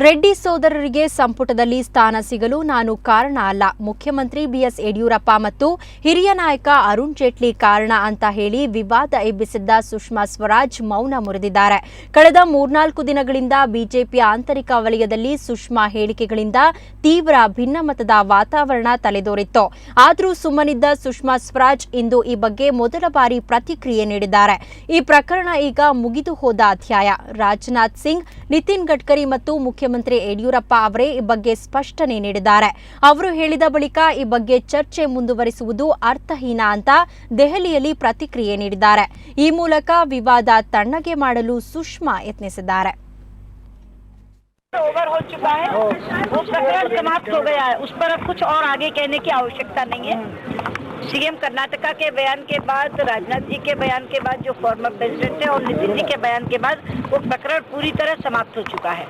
ರೆಡ್ಡಿ ಸೋದರರಿಗೆ ಸಂಪುಟದಲ್ಲಿ ಸ್ಥಾನ ಸಿಗಲು ನಾನು ಕಾರಣ ಅಲ್ಲ, ಮುಖ್ಯಮಂತ್ರಿ ಬಿಎಸ್ ಯಡಿಯೂರಪ್ಪ ಮತ್ತು ಹಿರಿಯ ನಾಯಕ ಅರುಣ್ ಜೇಟ್ಲಿ ಕಾರಣ ಅಂತ ಹೇಳಿ ವಿವಾದ ಎಬ್ಬಿಸಿದ್ದ ಸುಷ್ಮಾ ಸ್ವರಾಜ್ ಮೌನ ಮುರಿದಿದ್ದಾರೆ. ಕಳೆದ 3-4 ದಿನಗಳಿಂದ ಬಿಜೆಪಿಯ ಆಂತರಿಕ ವಲಯದಲ್ಲಿ ಸುಷ್ಮಾ ಹೇಳಿಕೆಗಳಿಂದ ತೀವ್ರ ಭಿನ್ನಮತದ ವಾತಾವರಣ ತಲೆದೋರಿತ್ತು. ಆದರೂ ಸುಮ್ಮನಿದ್ದ ಸುಷ್ಮಾ ಸ್ವರಾಜ್ ಇಂದು ಈ ಬಗ್ಗೆ ಮೊದಲ ಬಾರಿ ಪ್ರತಿಕ್ರಿಯೆ ನೀಡಿದ್ದಾರೆ. ಈ ಪ್ರಕರಣ ಈಗ ಮುಗಿದು ಹೋದ ಅಧ್ಯಾಯ. ರಾಜನಾಥ್ ಸಿಂಗ್, ನಿತಿನ್ ಗಡ್ಕರಿ ಮತ್ತು ಮುಖ್ಯಮಂತ್ರಿ ಯಡಿಯೂರಪ್ಪ ಅವರೇ ಈ ಬಗ್ಗೆ ಸ್ಪಷ್ಟನೆ ನೀಡಿದ್ದಾರೆ. ಅವರು ಹೇಳಿದ ಬಳಿಕ ಈ ಬಗ್ಗೆ ಚರ್ಚೆ ಮುಂದುವರಿಸುವುದು ಅರ್ಥಹೀನ ಅಂತ ದೆಹಲಿಯಲ್ಲಿ ಪ್ರತಿಕ್ರಿಯೆ ನೀಡಿದ್ದಾರೆ. ಈ ಮೂಲಕ ವಿವಾದ ತಣ್ಣಗೆ ಮಾಡಲು ಸುಷ್ಮಾ ಯತ್ನಿಸಿದ್ದಾರೆ. ओवर हो चुका है, वो प्रकरण समाप्त हो गया है, उस पर अब कुछ और आगे कहने की आवश्यकता नहीं है। सीएम कर्नाटका के बयान के बाद, राजनाथ जी के बयान के बाद, जो फॉर्मर प्रेसिडेंट है, और नितिन जी के बयान के बाद वो प्रकरण पूरी तरह समाप्त हो चुका है।